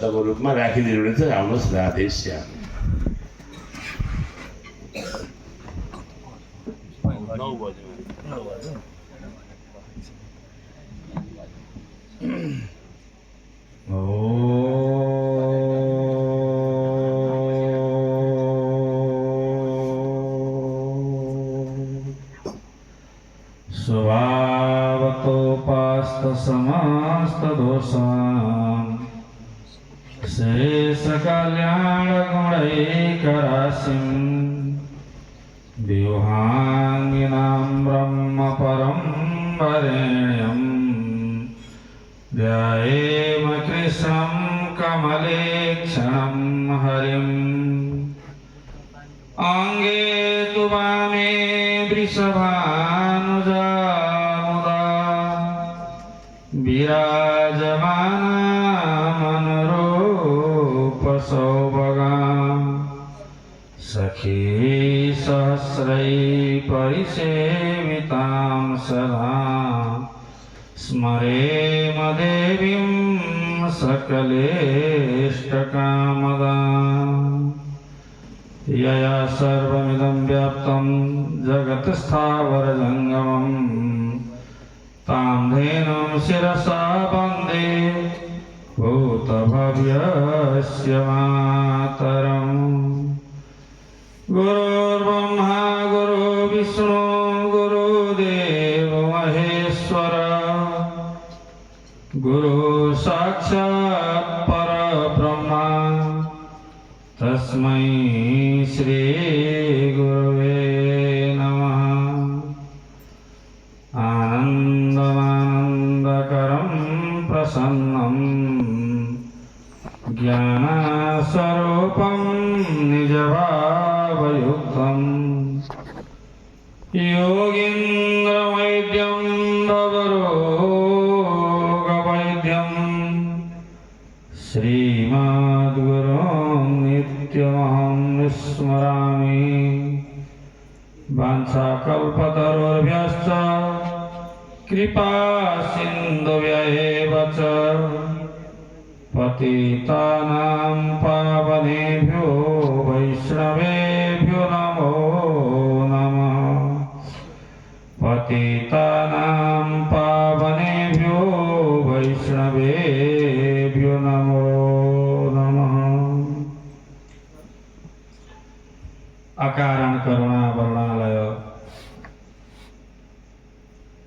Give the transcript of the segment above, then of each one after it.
रूपमा राखिदिनु छ। आउनुहोस् राधेश्याम। समस्त दोषान् शेष कल्याण गुणैकराशिं देवांगिनां ब्रह्म परं वरेण्यं ध्यायेम कृष्णं कमलेक्षणं हरिम् अंगे तु वामे वृषभानुजा विराजमाना मनोरूप सौभगा सखी सहस्रै परिसेवितां सदा स्मरेम देवीं सकलेष्टकामदां यया सर्वमिदं व्याप्तं जगत्स्थावरजङ्गमम् तां धेनुं शिरसा वन्दे भूतभव्यस्य मातरम्। गुरुर्ब्रह्मा गुरुर्विष्णु गुरुदेव महेश्वर गुरु साक्षात् परब्रह्मा तस्मै श्री गुरवे नमः। आनन्दमानन्दकरं प्रसन्नं ज्ञानस्वरूपं निजभावयुक्तं योगीन्द्रवैद्यं भवरोगवैद्यं श्रीमद्गुरुं नित्यमहं स्मरामि। वाञ्छाकल्पतरुभ्यश्च कृपा सिन्धुभ्यः च पतितानां पावनेभ्यो वैष्णवेभ्यो नमो नमः। पतितानां पावनेभ्यो वैष्णवेभ्यो नमो नमः। अकारण करुणा वर्णालय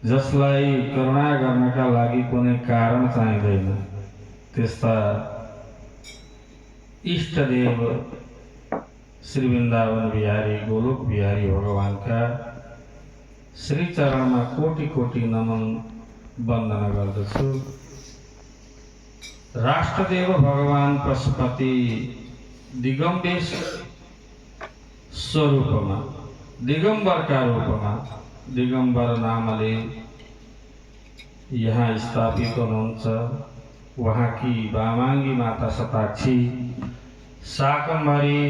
जसलाई करुणा गर्नका लागि कुनै कारण चाहिँदैन त्यस्ता इष्टदेव श्री वृन्दावन बिहारी गोलोक बिहारी भगवानका श्री चरणमा कोटि कोटि नमन वन्दना गर्दछु। राष्ट्रदेव भगवान पशुपति दिगम्बेश स्वरूपमा दिगम्बरका रूपमा दिगम्बर नामले यहाँ स्थापित हुनुहुन्छ। वहाँकी वामाङ्गी माता शताक्षी, शाकम्भरी,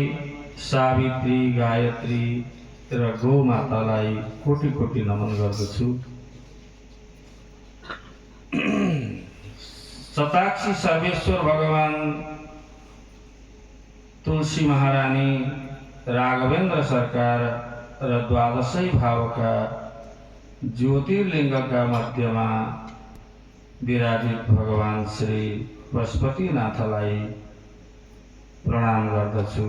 सावित्री, गायत्री र गौ मातालाई कोटि कोटि नमन गर्दछु। शताक्षी सर्वेश्वर भगवान, तुलसी महारानी, राघवेन्द्र सरकार र द्वादशै भावका ज्योतिर्लिङ्गका मध्यमा विराजित भगवान श्री पशुपतिनाथलाई प्रणाम गर्दछु।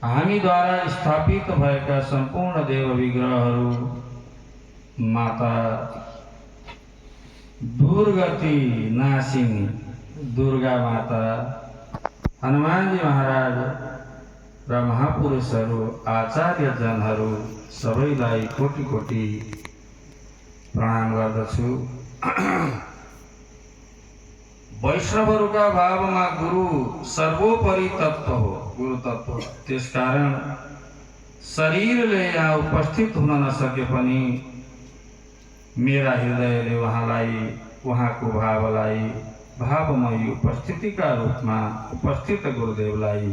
हामीद्वारा स्थापित भएका सम्पूर्ण देव विग्रहहरू माता दुर्गति नाशिनी दुर्गा माता, हनुमानजी महाराज र महापुरुषहरू, आचार्यजनहरू सबैलाई कोटि कोटि प्रणाम गर्दछु। वैष्णवहरूका भावमा गुरु सर्वोपरि तत्व हो, गुरु तत्व। त्यसकारण शरीरले यहाँ उपस्थित हुन नसके पनि मेरा हृदयले उहाँलाई, उहाँको भावलाई भावमयी उपस्थितिका रूपमा उपस्थित गुरुदेवलाई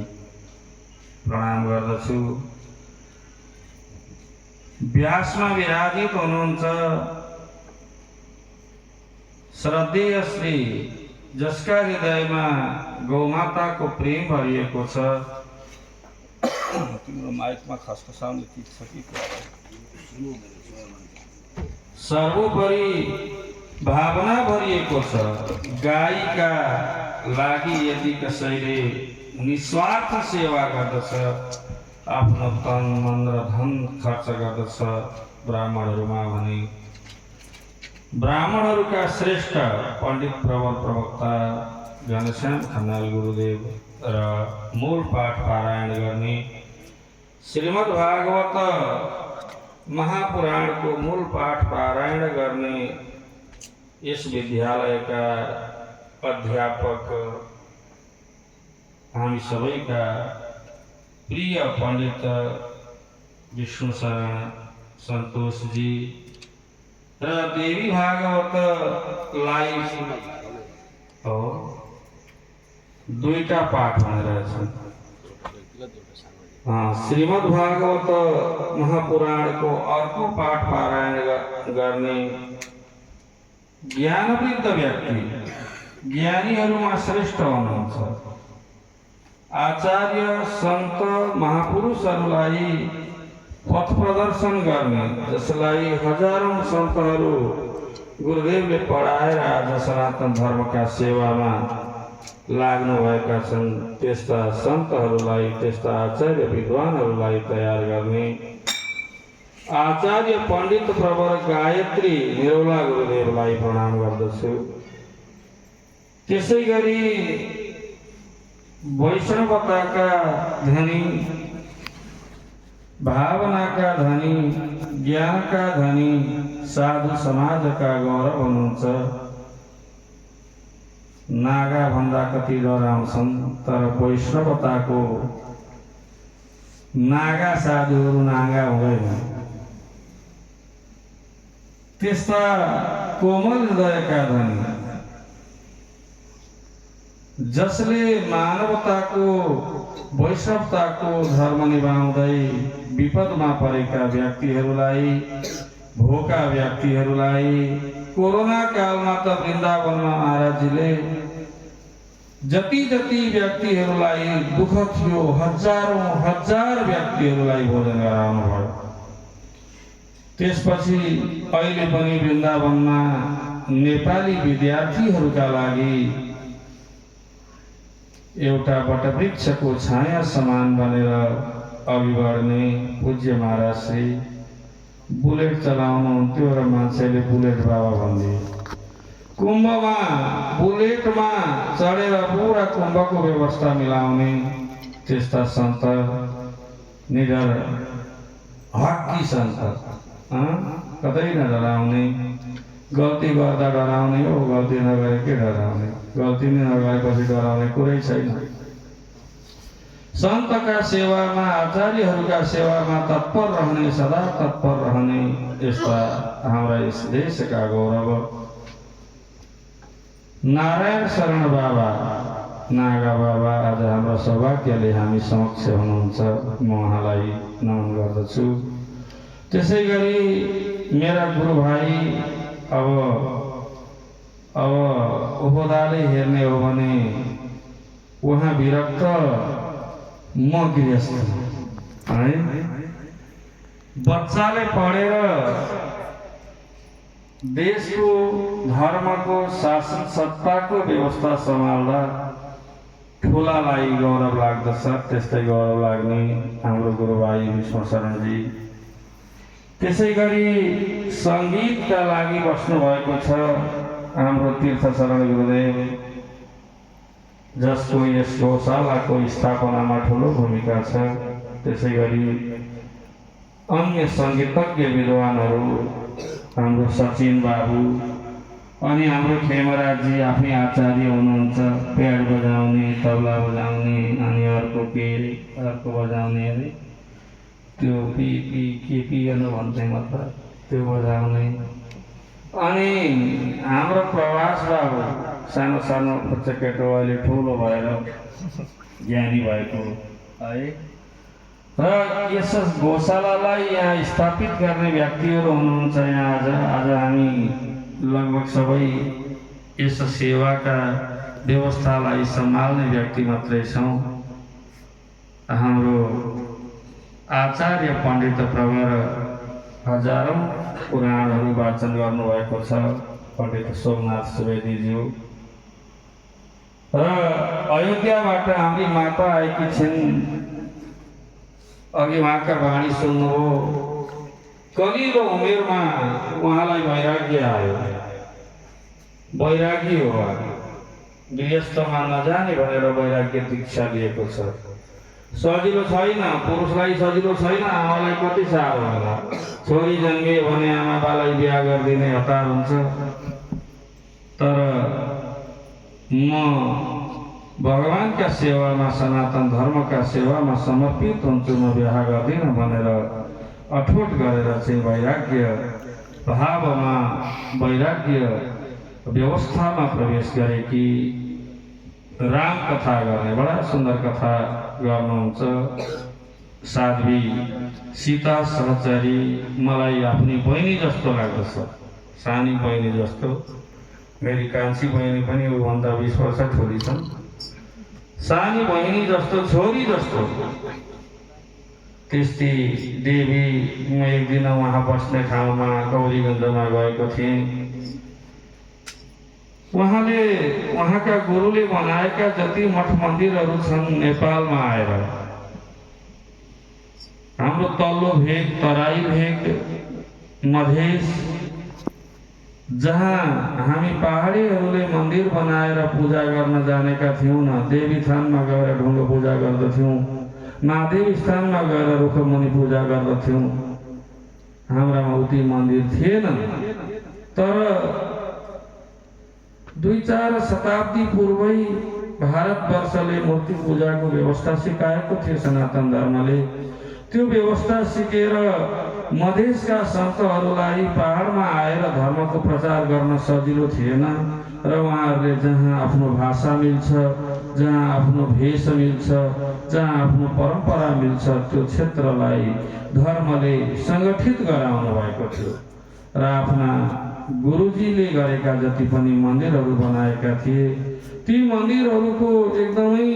प्रणाम गर्दछु। व्यासमा विराजित हुनुहुन्छ श्रद्धेय श्री जसका हृदयमा गौमाताको प्रेम भरिएको छ। तिम्रो माइकमा खसखसाउने चिज छ कि? सर्वोपरि भावना भरिएको छ। गाईका लागि यदि कसैले निस्वार्थ सेवा गर्दछ, आफ्नो तन मन र धन खर्च गर्दछ ब्राह्मणहरूमा भने ब्राह्मणहरूका श्रेष्ठ पण्डित प्रबल प्रवक्ता घनश्याम खनाल गुरुदेव र मूल पाठ पारायण गर्ने श्रीमद् भागवत महापुराणको मूल पाठ पारायण गर्ने यस विद्यालयका अध्यापक हामी सबैका प्रिय पण्डित विष्णु शरण सन्तोषजी र देवी भागवतलाई दुईटा पाठ भनेर छन्। श्रीमद् भागवत महापुराणको अर्को पाठ पारायण गर्ने ज्ञानवृद्ध व्यक्ति, ज्ञानीहरूमा श्रेष्ठ हुनुहुन्छ। आचार्य सन्त महापुरुषहरूलाई पथ प्रदर्शन गर्ने, जसलाई हजारौं सन्तहरू गुरुदेवले पढाएर आज सनातन धर्मका सेवामा लाग्नुभएका छन्, त्यस्ता सन्तहरूलाई, त्यस्ता आचार्य विद्वानहरूलाई तयार गर्ने आचार्य पण्डित प्रवर गायत्री निरौला गुरुदेवलाई प्रणाम गर्दछु। त्यसै गरी वैष्णवताका धनी, भावनाका धनी, ज्ञानका धनी साधु समाजका गौरव हुनुहुन्छ। नागा भन्दा कति डराउँछन्, तर वैष्णवताको नागा साधुहरू नागा हुँदैन। त्यस्ता कोमल हृदयका धनी, जसले मानवताको वैष्णवताको धर्म निभाउँदै विपदमा परेका व्यक्तिहरूलाई, भोका व्यक्तिहरूलाई, कोरोना कालमा त वृन्दावनमा महाराजजीले जति जति व्यक्तिहरूलाई दुःख थियो, हजारौं हजार व्यक्तिहरूलाई भोजन गराउनु भयो। त्यसपछि अहिले पनि वृन्दावनमा नेपाली विद्यार्थीहरूका लागि एउटा वटवृक्षको छाया समान बनेर अघि बढ्ने पूज्य महाराज श्री बुलेट चलाउनुहुन्थ्यो र मान्छेले बुलेट बाबा भनिदिए। कुम्भमा बुलेटमा चढेर पुरा कुम्भको व्यवस्था मिलाउने त्यस्ता सन्त, निडर हक्की सन्त, कतै नडराउने, गल्ती गर्दा डराउने हो, गल्ती नगरे के डराउने, गल्ती नै नगरेपछि डराउने कुरै छैन। सन्तका सेवामा, आचार्यहरूका सेवामा तत्पर रहने, सदा तत्पर रहने यस्ता हाम्रा यस देशका गौरव नारायण शरण बाबा, नागा बाबा आज हाम्रो सौभाग्यले हामी समक्ष हुनुहुन्छ, म उहाँलाई नमन गर्दछु। त्यसै गरी मेरा गुरु भाइ, अब ओहदाले हेर्ने हो भने उहाँ विरक्त, म गृहस्थ है। बच्चाले पढेर देशको, धर्मको, शासन सत्ताको व्यवस्था सम्हाल्दा ठुलालाई गौरव लाग्दछ, त्यस्तै गौरव लाग्ने हाम्रो गुरु भाइ विष्णु शरणजी। त्यसै गरी सङ्गीतका लागि बस्नु भएको छ हाम्रो तीर्थ शरण गुरुदेव, जसको यस गौशालाको स्थापनामा ठुलो भूमिका छ। त्यसै गरी अन्य सङ्गीतज्ञ विद्वानहरू हाम्रो सचिन बाबु अनि हाम्रो खेमराजी आफै आचार्य हुनुहुन्छ, प्याड बजाउने, तबला बजाउने, अनि अर्को बजाउने अरे त्यो के गर्नु भन्थे मात्र त्यो बजाउने। अनि हाम्रो प्रवास बाबु सानो सानो बच्चा केटो अहिले ठुलो भएर ज्ञानी भएको है। र यस गौशालालाई यहाँ स्थापित गर्ने व्यक्तिहरू हुनुहुन्छ यहाँ। आज हामी लगभग सबै यस सेवाका व्यवस्थालाई सम्हाल्ने व्यक्ति मात्रै छौँ। हाम्रो आचार्य पण्डित प्रवर हजारौँ पुराणहरू वाचन गर्नुभएको छ पण्डित सोमनाथ सुवेदीज्यू। र अयोध्याबाट हाम्री माता आएकी छिन्। अघि उहाँका वाणी सुन्नुभयो। कलिलो उमेरमा उहाँलाई वैराग्य आयो। वैरागी हो, गृहस्थमा नजाने भनेर वैराग्य दीक्षा लिएको छ। सजिलो छैन, पुरुषलाई सजिलो छैन, आमालाई कति साह्रो होला। छोरी जन्मियो भने आमा बालाई बिहा गरिदिने हतार हुन्छ। तर म भगवानका सेवामा, सनातन धर्मका सेवामा समर्पित हुन्छु, म बिहा गर्दिनँ भनेर अठोट गरेर चाहिँ वैराग्य भावमा, वैराग्य व्यवस्थामा प्रवेश गरेकी राम कथा गर्ने बडा सुन्दर कथा गर्नुहुन्छ साध्वी सीता सहचरी। मलाई आफ्नी बहिनी जस्तो लाग्दछ, सानी बहिनी जस्तो। मेरी कान्छी बहिनी पनि उभन्दा 20 वर्ष ठुली छन्। सानी बहिनी जस्तो, छोरी जस्तो त्यस्तै देवी। म एक दिन उहाँ बस्ने ठाउँमा गौरीगञ्जमा गएको थिएँ। उहाँले, उहाँका गुरुले बनाएका जति मठ मन्दिरहरू छन् नेपालमा आएर, हाम्रो तल्लो भेग, तराई भेग, मधेस, जहाँ हामी पहाडीहरूले मन्दिर बनाएर पूजा गर्न जानेका थियौँ न, देवी थानमा गएर ढुङ्गो पूजा गर्दथ्यौँ, महादेव स्थानमा गएर रुखमुनि पूजा गर्दथ्यौँ। हाम्रामा उति मन्दिर थिएन। तर 2-4 शताब्दी पूर्वै भारतवर्षले मूर्ति पूजाको व्यवस्था सिकाएको थियो सनातन धर्मले। त्यो व्यवस्था सिकेर मधेसका सन्तहरूलाई पहाडमा आएर धर्मको प्रचार गर्न सजिलो थिएन। र उहाँहरूले जहाँ आफ्नो भाषा मिल्छ, जहाँ आफ्नो भेष मिल्छ, जहाँ आफ्नो परम्परा मिल्छ, त्यो क्षेत्रलाई धर्मले सङ्गठित गराउनु भएको थियो। र आफ्ना गुरुजीले गरेका जति पनि मन्दिरहरू बनाएका थिए, ती मन्दिरहरूको एकदमै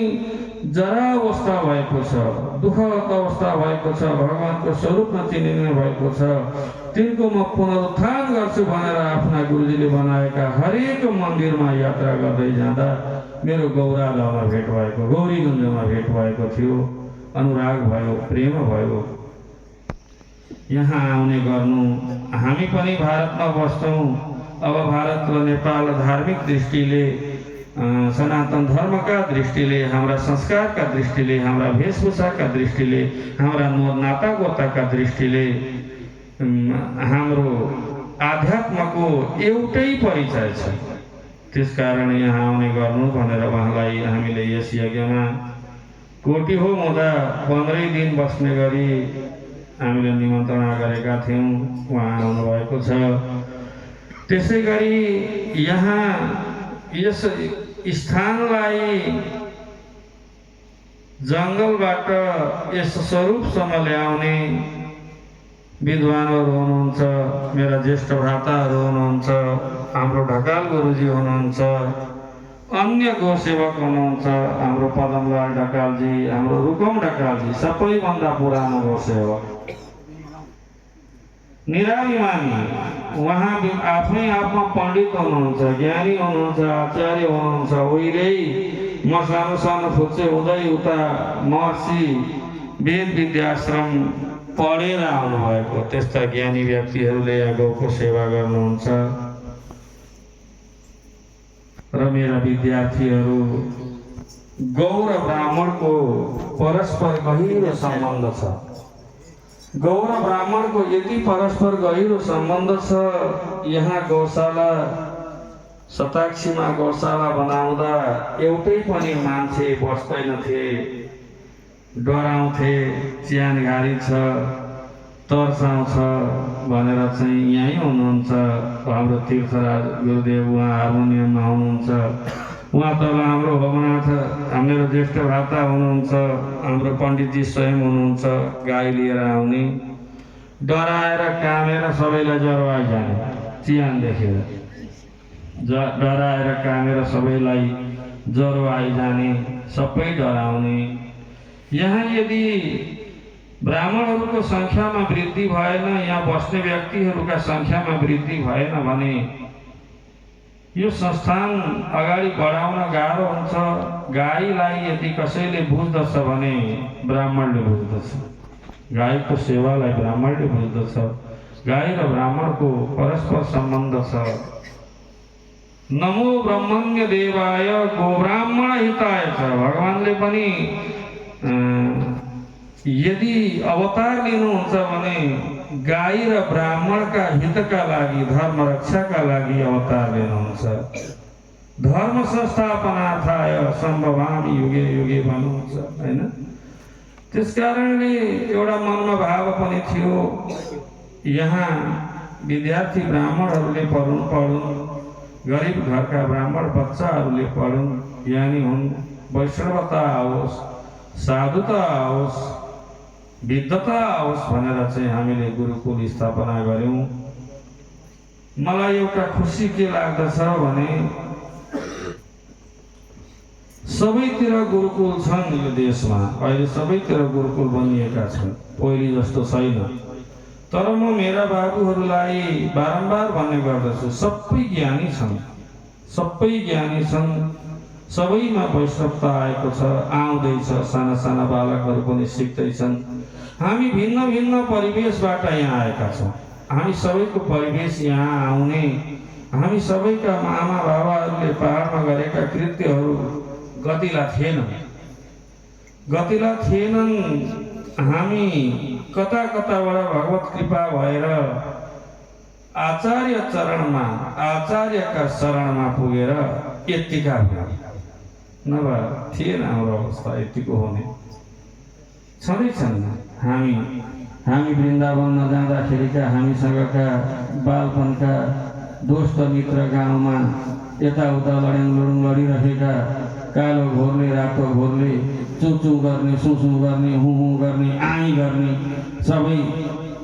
जरा अवस्था भएको छ, दुःखद अवस्था भएको छ, भगवानको स्वरूप नचिनिने भएको छ। तिनको म पुनरुत्थान गर्छु भनेर आफ्ना गुरुजीले बनाएका हरेक मन्दिरमा यात्रा गर्दै जाँदा मेरो गौरालयमा भेट भएको, गौरीगञ्जमा भेट भएको थियो। अनुराग भयो, प्रेम भयो। यहाँ आउने गर्नु। हामी पनि भारतमा बस्छौँ। अब भारत र नेपाल धार्मिक दृष्टिले, सनातन धर्मका दृष्टिले, हाम्रा संस्कारका दृष्टिले, हाम्रा वेशभूषाका दृष्टिले, हाम्रा नाता गोताका दृष्टिले हाम्रो आध्यात्मको एउटै परिचय छ। त्यसकारण यहाँ आउने गर्नु भनेर उहाँलाई हामीले यस यज्ञमा कोटी हो हुँदा 15 दिन बस्ने गरी हामीले निमन्त्रणा गरेका थियौँ। उहाँ आउनुभएको छ। त्यसै गरी यहाँ यस स्थानलाई जङ्गलबाट यस स्वरूपसम्म ल्याउने विद्वानहरू हुनुहुन्छ, मेरा ज्येष्ठ भ्राताहरू हुनुहुन्छ, हाम्रो ढकाल गुरुजी हुनुहुन्छ, अन्य गोसेवक हुनुहुन्छ, हाम्रो पदमलाल ढकालजी, हाम्रो रुकुम ढकालजी, सबैभन्दा पुरानो गोसेवक, निराभिमानी। उहाँ आफै आफ्मा पण्डित हुनुहुन्छ, ज्ञानी हुनुहुन्छ, आचार्य हुनुहुन्छ। उहिलेै म सानो सानो फुच्चे हुँदै उता महर्षि वेद विद्याश्रम पढेर आउनुभएको त्यस्ता ज्ञानी व्यक्तिहरूले यहाँ गौको सेवा गर्नुहुन्छ। र मेरा विद्यार्थीहरू, गौ र ब्राह्मणको परस्पर गहिरो सम्बन्ध छ। गौ र ब्राह्मणको यति परस्पर गहिरो सम्बन्ध छ। यहाँ गौशाला, शताक्षीमा गौशाला बनाउँदा एउटै पनि मान्छे बस्दैनथे, डराउँथे, च्यानघारी छ, तर्साउँछ भनेर चाहिँ यहीँ हुनुहुन्छ हाम्रो तीर्थराज गुरुदेव। उहाँ हार्मोनियममा हुनुहुन्छ। उहाँ तल हाम्रो भवनाथ, मेरो ज्येष्ठ भ्राता हुनुहुन्छ, हाम्रो पण्डितजी स्वयं हुनुहुन्छ, गाई लिएर आउने, डराएर कामेर सबैलाई जरवाई जाने चियान देखेर। डराएर कामेर सबैलाई ज्वरो आइजाने, सबै डराउने। यहाँ यदि ब्राह्मणहरूको सङ्ख्यामा वृद्धि भएन, यहाँ बस्ने व्यक्तिहरूका सङ्ख्यामा वृद्धि भएन भने यो संस्थान अगाडि बढाउन गाह्रो हुन्छ। गाईलाई यदि कसैले बुझ्दछ भने ब्राह्मणले बुझ्दछ, गाईको सेवालाई ब्राह्मणले बुझ्दछ। गाई र ब्राह्मणको परस्पर सम्बन्ध छ। नमो ब्रह्मण्य देवाय गोब्राह्मण हिताय छ। भगवानले पनि यदि अवतार लिनुहुन्छ भने गाई र ब्राह्मणका हितका लागि, धर्म रक्षाका लागि अवतार लिनुहुन्छ। धर्म संस्थापनार्थाय सम्भवामि युगे युगे भन्नुहुन्छ हैन। त्यसकारणले एउटा मनमा भाव पनि थियो, यहाँ विद्यार्थी ब्राह्मणहरूले पढुन्, गरिब घरका ब्राह्मण बच्चाहरूले पढुन्, यानी हुन् वैष्णवता आओस्, साधुता आओस्, विद्वता आओस् भनेर चाहिँ हामीले गुरुकुल स्थापना गर्यौँ। मलाई एउटा खुसी के लाग्दछ भने सबैतिर गुरुकुल छन् यो देशमा। अहिले सबैतिर गुरुकुल बनिएका छन्, पहिले जस्तो छैन। तर म मेरा बाबुहरूलाई बारम्बार भन्ने गर्दछु, सबै ज्ञानी छन्, सबै ज्ञानी छन्, सबैमा वैष्णवता आएको छ, आउँदैछ। साना साना बालकहरू पनि सिक्दैछन्। हामी भिन्न भिन्न परिवेशबाट यहाँ आएका छौँ। हामी सबैको परिवेश यहाँ आउने, हामी सबैका आमा बाबाहरूले पहाडमा गरेका कृत्यहरू गतिला थिएनन्। हामी कता कताबाट भगवत कृपा भएर आचार्य चरणमा, आचार्यका शरणमा पुगेर यतिका नभए थिएन हाम्रो अवस्था यतिको हुने। छँदैछन् हामी वृन्दावन नजाँदाखेरिका हामीसँगका बालपनका दोस्त मित्र गाउँमा यताउता लड्याङ लडिरहेका कालो घोरले रातो घोरले चुचु गर्ने, सुसु गर्ने, हुँ गर्ने, आइ गर्ने सबै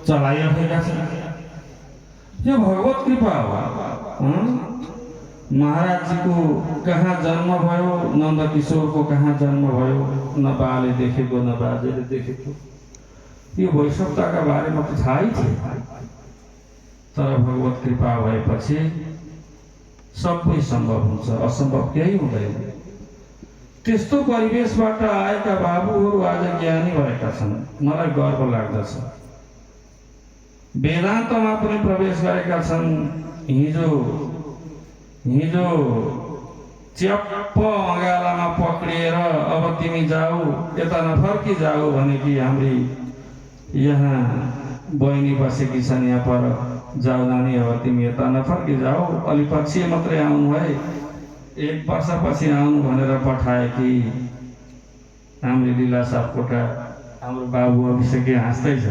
चलाइरहेका छन्। यो भगवत कृपा हो। महाराजजीको कहाँ जन्म भयो, नन्द किशोरको कहाँ जन्म भयो, न बाले देखेको न बाजेले देखेको। यो वैष्णवताका बारेमा त थाहै थियो, तर भगवत कृपा भएपछि सबै सम्भव हुन्छ, असम्भव केही हुँदैन। त्यस्तो परिवेशबाट आएका बाबुहरू आज ज्ञानी भएका छन्, मलाई गर्व लाग्दछ। वेदान्तमा पनि प्रवेश गरेका छन्। हिजो च्याप्प अँगालामा पक्रिएर अब तिमी जाऊ, यता नफर्की जाऊ भनेकी हाम्री यहाँ बहिनी बसेकी छन्। यहाँ पर जाऊ नानी, अब तिमी यता नफर्की जाऊ, अलि पछि मात्रै आउनु है, 1 वर्षपछि आउनु भनेर पठाए कि हाम्रो लीला सापकोटा हाम्रो बाबु अभिषेक हाँस्दैछ।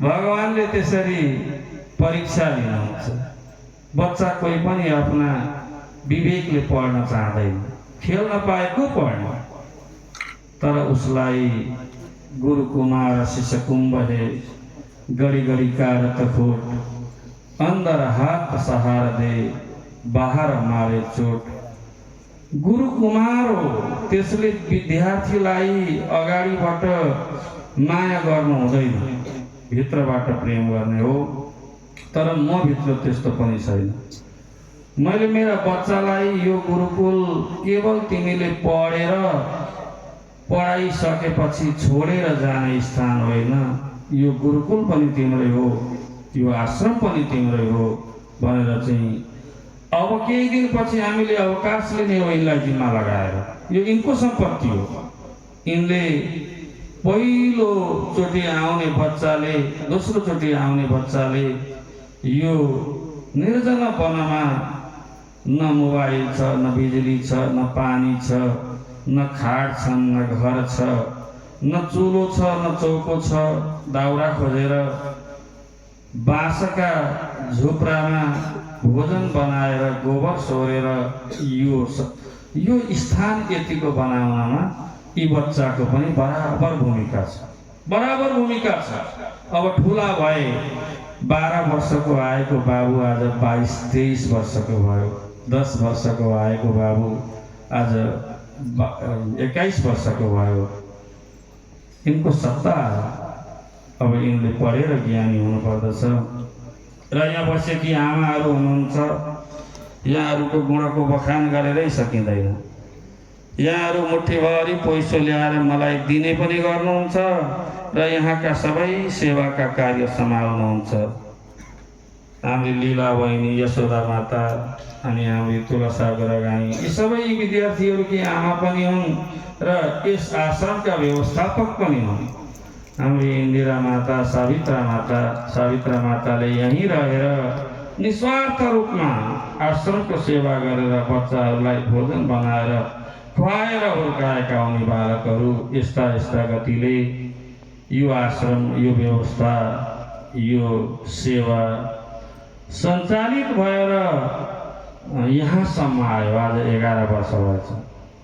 भगवानले त्यसरी परीक्षा लिनुहुन्छ। बच्चा कोही पनि आफ्ना विवेकले पढ्न चाहँदैन, खेल्न पाएको पढ्न, तर उसलाई गुरु कुमार शिष्य कुम्भ हे गडी गडी कारत खोट, अंदर हात सहारा दे बाहर मारे चोट। गुरु कुमार हो, त्यसले विद्यार्थीलाई अगाडिबाट माया गर्नु हुँदैन, भित्रबाट प्रेम गर्ने हो। तर म भित्र त्यस्तो पनि छैन। मैले मेरा बच्चालाई यो गुरुकुल केवल तिमीले पढाइसकेपछि छोडेर जाने स्थान होइन, यो गुरुकुल पनि तिम्रै हो, यो आश्रम पनि तिम्रै हो भनेर चाहिँ अब केही दिनपछि हामीले अवकाश लिने हो। यिनलाई जिम्मा लगाएर यो यिनको सम्पत्ति हो। यिनले पहिलोचोटि आउने बच्चाले, दोस्रोचोटि आउने बच्चाले यो निर्जन वनमा न मोबाइल छ, न बिजुली छ, न पानी छ, न खाट छन्, न घर छ, न चुलो छ, न चौको छ, दाउरा खोजेर बाँसका झुप्रामा भोजन बनाएर गोबर सोरेर यो स्थान यतिको बनाउनमा यी बच्चाको पनि बराबर भूमिका छ। अब ठुला भए 12 वर्षको आएको बाबु आज 22-23 वर्षको भयो। 10 वर्षको आएको बाबु आज 21 वर्षको भयो। यिनको सत्ता अब यिनले पढेर ज्ञानी हुनुपर्दछ। र यहाँ बसेकी आमाहरू हुनुहुन्छ, यहाँहरूको गुणको बखान गरेरै सकिँदैन। यहाँहरू मुठीभरि पैसो ल्याएर मलाई दिने पनि गर्नुहुन्छ र यहाँका सबै सेवाका कार्य सम्हाल्नुहुन्छ। हाम्री लीला बहिनी, यशोदा माता अनि हाम्री तुलसा गोरागाई यी सबै विद्यार्थीहरूकी आमा पनि हुन् र यस आश्रमका व्यवस्थापक पनि हुन्। हाम्री इन्दिरा माता, सावित्रा माताले यहीँ रहेर निस्वार्थ रूपमा आश्रमको सेवा गरेर बच्चाहरूलाई भोजन बनाएर खुवाएर हुर्काएका उनी बालकहरू यस्ता गतिले यो आश्रम, यो व्यवस्था, यो सेवा सञ्चालित भएर यहाँसम्म आयो। आज 11 वर्ष भएछ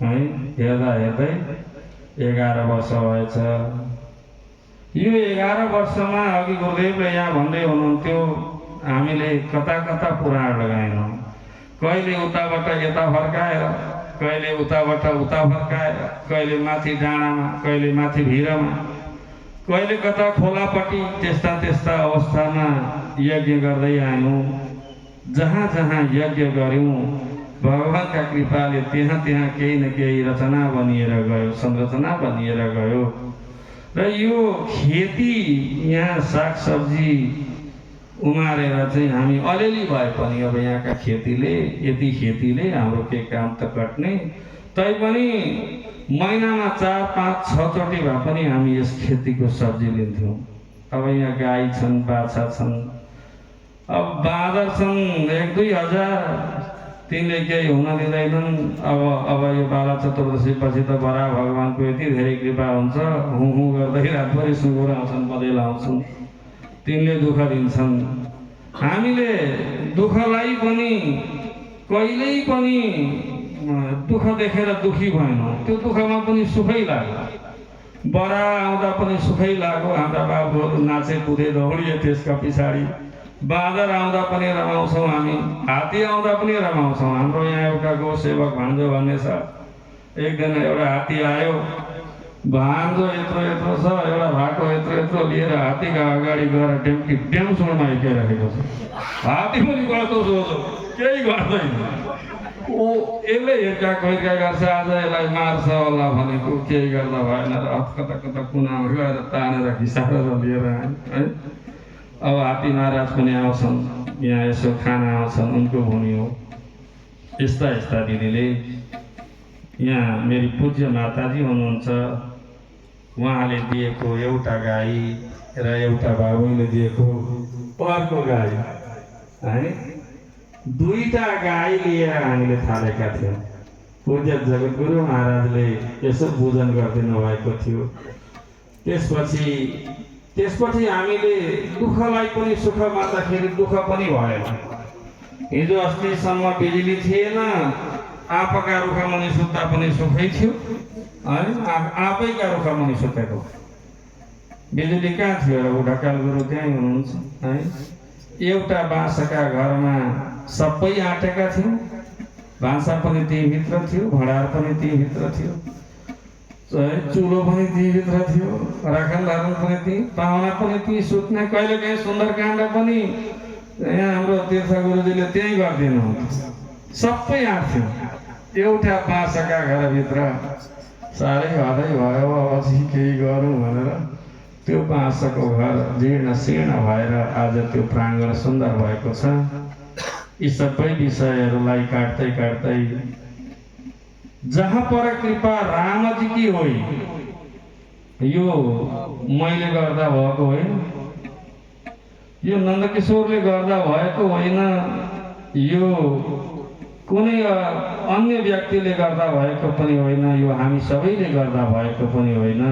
है, हेर्दै 11 वर्ष भएछ। यो 11 वर्षमा अघि गुरुदेवले यहाँ भन्दै हुनुहुन्थ्यो, हामीले कता पुराण लगाएनौँ। कहिले उताबाट यता फर्काएर, कहिले उताबाट उता फर्काएर, कहिले माथि डाँडामा, कहिले माथि भिरमा, कहिले कता खोलापट्टि। त्यस्ता अवस्थामा यज्ञ गर्दै आयौँ। जहाँ यज्ञ गऱ्यौँ भगवानका कृपाले त्यहाँ केही न केही रचना बनिएर गयो, संरचना बनिएर गयो। र यो खेती, यहाँ सागसब्जी उमारेर चाहिँ हामी अलिअलि भए पनि अब यहाँका यति खेतीले हाम्रो के काम त कट्ने। तैपनि महिनामा 4, 5, 6 चोटि भए पनि हामी यस खेतीको सब्जी लिन्थ्यौँ। अब यहाँ गाई छन्, बाछा छन्, अब बाँदर छन् 1-2 हजार, तिनले केही हुन दिँदैनन्। अब यो बाला चतुर्दशी पछि त बरा भगवानको यति धेरै कृपा हुन्छ, हुँ गर्दै रातभरि सुँगुर आउँछन्, बँदेल आउँछन्, तिनले दुःख दिन्छन्। हामीले दुःखलाई पनि कहिल्यै पनि दुःख देखेर दुखी भएनौँ। त्यो दुःखमा पनि सुखै लाग्यो। बरा आउँदा पनि सुखै लाग्यो। हाम्रा बाबुहरू नाचे कुदे दौडिए त्यसका पछाडि। बाँदर आउँदा पनि रमाउँछौँ हामी, हात्ती आउँदा पनि रमाउँछौँ। हाम्रो यहाँ एउटा गो सेवक भान्जो भन्ने छ। एक दिन एउटा हात्ती आयो, भान्जो यत्रो छ, एउटा भाको यत्रो लिएर हात्तीका अगाडि गएर ड्याम्सुरमा हिँडिरहेको छ। हात्ती पनि गर्दो सोझो, केही गर्दैन। यसले हिर्का गर्छ, आज यसलाई मार्छ होला भनेको केही गर्दा भएन र कता कुनामा गएर तानेर घिसारेर लिएर आयो है। अब हात्ती महाराज पनि आउँछन्, यहाँ यसो खाना आउँछन्, उनको भूमि हो। यस्ता दिदीले यहाँ मेरी पूज्य माताजी हुनुहुन्छ, उहाँले दिएको एउटा गाई र एउटा बाबुले दिएको अर्को गाई है, 2टा गाई लिएर हामीले थालेका थियौँ। पूज्य जगद्गुरु महाराजले यसो पूजन गरिदिनु भएको थियो। त्यसपछि हामीले दुःखलाई पनि सुख मान्दाखेरि दुःख पनि भएन। हिजो अस्तिसम्म बिजुली थिएन, आँपका रुखा मुनि सुत्दा पनि सुखै थियो है, आँपैका रुखा मुनि सुतेको। बिजुली कहाँ थियो र ढकाल गुरु त्यहीँ हुनुहुन्छ है। एउटा बाँसका घरमा सबै आँटेका थियौँ, भान्सा पनि त्यहीँभित्र थियो, भँडार पनि त्यहीँभित्र थियो, चुलो पनि त्यहीँभित्र थियो, राखन धारण पनि त्यहीँ, पाहुना पनि त्यहीँ सुत्ने। कहिलेकाहीँ सुन्दरकाण्ड पनि यहाँ हाम्रो तीर्थ गुरुजीले त्यहीँ गरिदिनुहुन्थ्यो। सबै आँट्थ्यौँ एउटा बाँसका घरभित्र। साह्रै हदै भयो, अब केही गरौँ भनेर त्यो बाँसको घर जीर्ण शीर्ण भएर आज त्यो प्राङ्गण सुन्दर भएको छ। यी सबै विषयहरूलाई काट्दै जहाँ पर कृपा रामजी की होइ, यो मैले गर्दा भएको होइन, यो नन्दकिशोरले गर्दा भएको होइन, यो कुनै अन्य व्यक्तिले गर्दा भएको पनि होइन, यो हामी सबैले गर्दा भएको पनि होइन।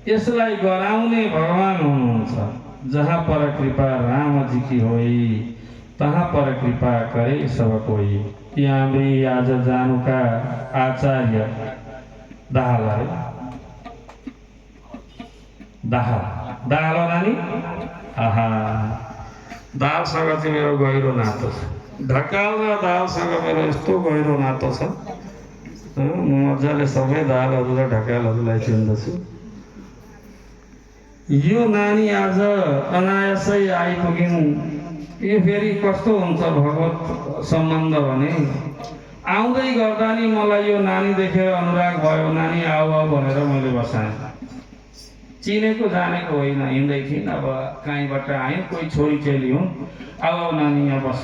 यसलाई गराउने भगवान हुनुहुन्छ। जहाँ पर कृपा रामजी की होइ, तहाँ पर कृपा करे सब कोई। यी हाम्री आज जानुका आचार्य दाहाल दाल हो नानी? आहा, दालसँग चाहिँ मेरो गहिरो नातो छ। ढकाल र दालसँग मेरो यस्तो गहिरो नातो छ। म मजाले सबै दालहरू र ढकालहरूलाई चिन्दछु। यो नानी आज अनायासै आइपुगिन्। यो फेरि कस्तो हुन्छ भगवत सम्बन्ध भने, आउँदै गर्दा नि मलाई यो नानी देखेर अनुराग भयो। नानी आऊ आऊ भनेर मैले बसाएँ। चिनेको जानेको होइन, हिँड्दै थिइन्। अब कहीँबाट आएँ, कोही छोरी चेली हुन्, आऊ आऊ नानी यहाँ बस।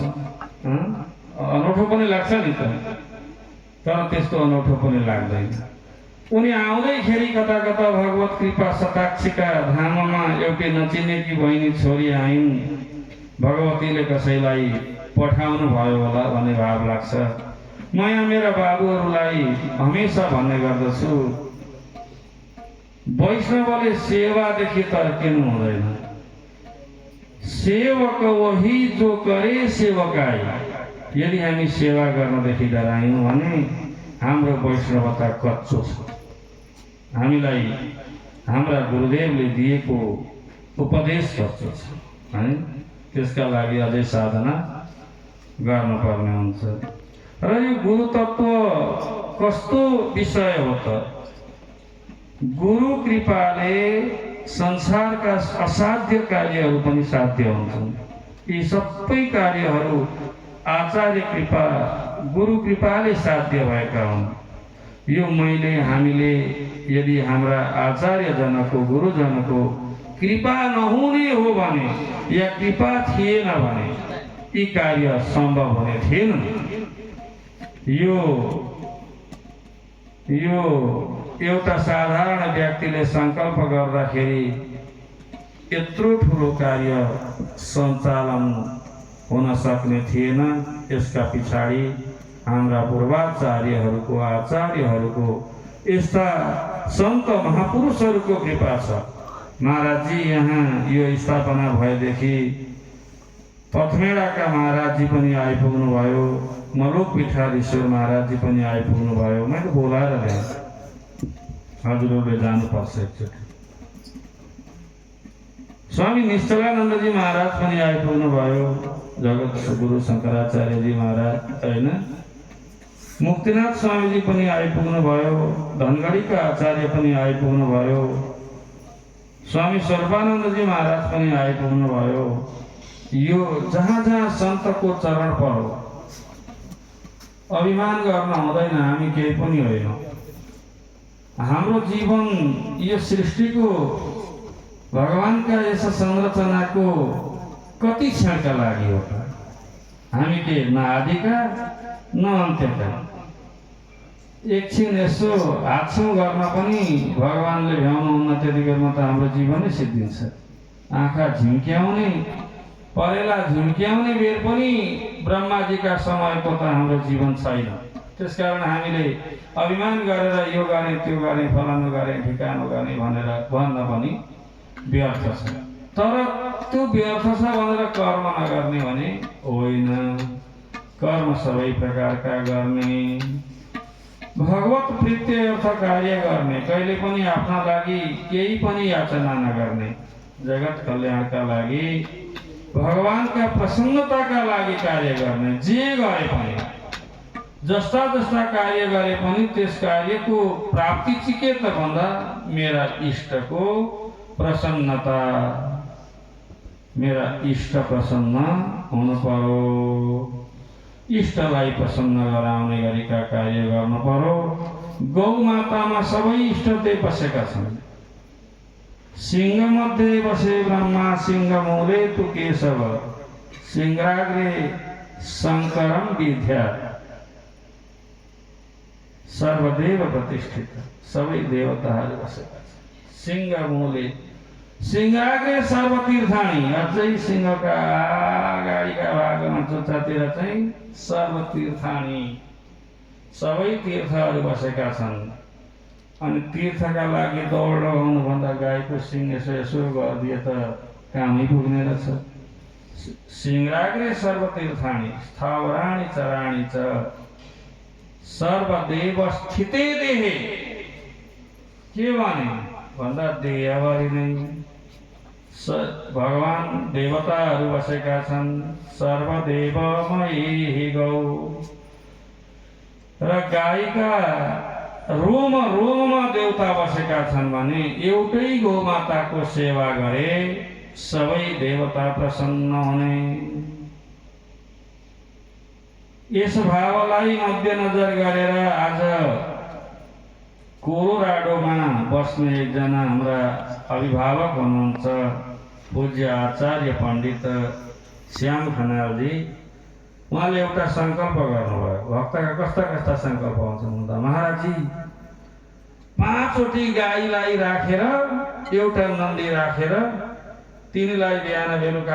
अनौठो पनि लाग्छ नि त, तर त्यस्तो अनौठो पनि लाग्दैन। उनी आउँदैखेरि कता कता भगवत कृपा शताक्षीका धाममा एउटी नचिनेकी बहिनी छोरी आइन्। भगवतीले कसैलाई पठाउनु भयो होला भन्ने भाव लाग्छ। म यहाँ मेरा बाबुहरूलाई हमेसा भन्ने गर्दछु, वैष्णवले सेवादेखि तर्किनु हुँदैन। सेवक वही जो करे सेवकाई। यदि हामी सेवा गर्नदेखि डरायौँ भने हाम्रो वैष्णवता कच्चो छ। हामीलाई हाम्रा गुरुदेवले दिएको उपदेश कच्चो छ है। त्यसका लागि अझै साधना गर्नुपर्ने हुन्छ। र यो गुरु तत्त्व कस्तो विषय हो त? गुरु कृपाले संसारका असाध्य कार्यहरू पनि साध्य हुन्छन्। यी सबै कार्यहरू आचार्य कृपा, गुरु कृपाले साध्य भएका हुन्। यो मैले हामीले यदि हाम्रा आचार्यजनको, गुरुजनको कृपा नहुने हो भने या कृपा थिएन भने यी कार्य सम्भव हुने थिएन। यो एउटा साधारण व्यक्तिले सङ्कल्प गर्दाखेरि यत्रो ठुलो कार्य सञ्चालन हुन सक्ने थिएन। यसका पछाडि हाम्रा पूर्वाचार्यहरूको, आचार्यहरूको, यस्ता सन्त महापुरुषहरूको कृपा छ। महाराजजी यहाँ यो स्थापना भएदेखि पथमेडाका महाराजजी पनि आइपुग्नु भयो। मलोक पिठाधीश्वर महाराजजी पनि आइपुग्नु भयो। मैले बोलाएर ल्याएँ, हजुरहरूले जानुपर्छ एकचोटि। स्वामी निश्चलानन्दजी महाराज पनि आइपुग्नु भयो। जगत गुरु शङ्कराचार्यजी महाराज होइन, मुक्तिनाथ स्वामीजी पनि आइपुग्नु भयो। धनगढीका आचार्य पनि आइपुग्नु भयो। स्वामी सर्वानन्दजी महाराज पनि आइपुग्नु भयो। यो जहाँ जहाँ सन्तको चरण पर्यो, अभिमान गर्न हुँदैन, हामी केही पनि होइन। हाम्रो जीवन यो सृष्टिको भगवानका यस संरचनाको कति क्षणका लागि हो त? हामी के न आदिका न अन्त्यका। एकछिन यसो हातछुँ गर्न पनि भगवानले भ्याउनुहुन्न, त्यतिखेरमा त हाम्रो जीवनै सिद्धिन्छ। आँखा झिम्क्याउने, परेला झुम्क्याउने बेर पनि ब्रह्माजीका समयको त हाम्रो जीवन छैन। त्यसकारण हामीले अभिमान गरेर यो गरेँ, त्यो गरेँ, फलानु गरेँ, ठिकानो गरेँ भनेर भन्न पनि व्यर्थ छ। तर त्यो व्यर्थ छ भनेर कर्म नगर्ने भने होइन। कर्म सबै प्रकारका गर्ने, भगवत प्रीत्यर्थ कार्य गर्ने, कहिले पनि आफ्ना लागि केही पनि याचना नगर्ने, जगत कल्याणका लागि, भगवानका प्रसन्नताका लागि कार्य गर्ने। जे गरे पनि, जस्ता जस्ता कार्य गरे पनि त्यस कार्यको प्राप्ति चाहिँ के त भन्दा मेरा इष्टको प्रसन्नता, मेरा इष्ट प्रसन्न हुनु पर्यो। इष्टलाई प्रसन्न गराउने गरीका कार्य गर्नु पर्यो। गौ मातामा सबै इष्टदेव बसेका छन्। सिंह मध्ये बसे ब्रह्मा, सिंह मूले तु केशव, सिंहाग्रे शङ्करम विद्या, सर्वदेव प्रतिष्ठित। सबै देवताहरू बसेका छन् सिंह मूले। सिंहाग्रे सर्वतीर्थाणी, अझै सिंहका अगाडिका भागमा चोचातिर चाहिँ सर्वतीर्थाणी, सबै तीर्थहरू बसेका छन्। अनि तीर्थका लागि दौड लगाउनुभन्दा गाईको सिंह यसो यसो गरिदिए त कामै पुग्ने रहेछ। सिंहाग्रे सर्वतीर्थाणी, स्थावराणी चराणी च, सर्वदेव स्थिते देहे। के भने भन्दा देहभरि नै भगवान देवताहरू बसेका छन्। सर्वदेवमयी गौ र गाईका रोम रोम देवता बसेका छन् भने एउटै गोमाताको सेवा गरे सबै देवता प्रसन्न हुने। यस भावलाई मध्यनजर गरेर आज कोलोराडोमा बस्ने एकजना हाम्रा अभिभावक हुनुहुन्छ पूज्य आचार्य पण्डित श्याम खनालजी। उहाँले एउटा सङ्कल्प गर्नुभयो। भक्तका कस्ता कस्ता सङ्कल्प हुन्छन् भन्दा महाराजजी 5 वटी गाईलाई राखेर एउटा नन्दी राखेर तिनीलाई बिहान बेलुका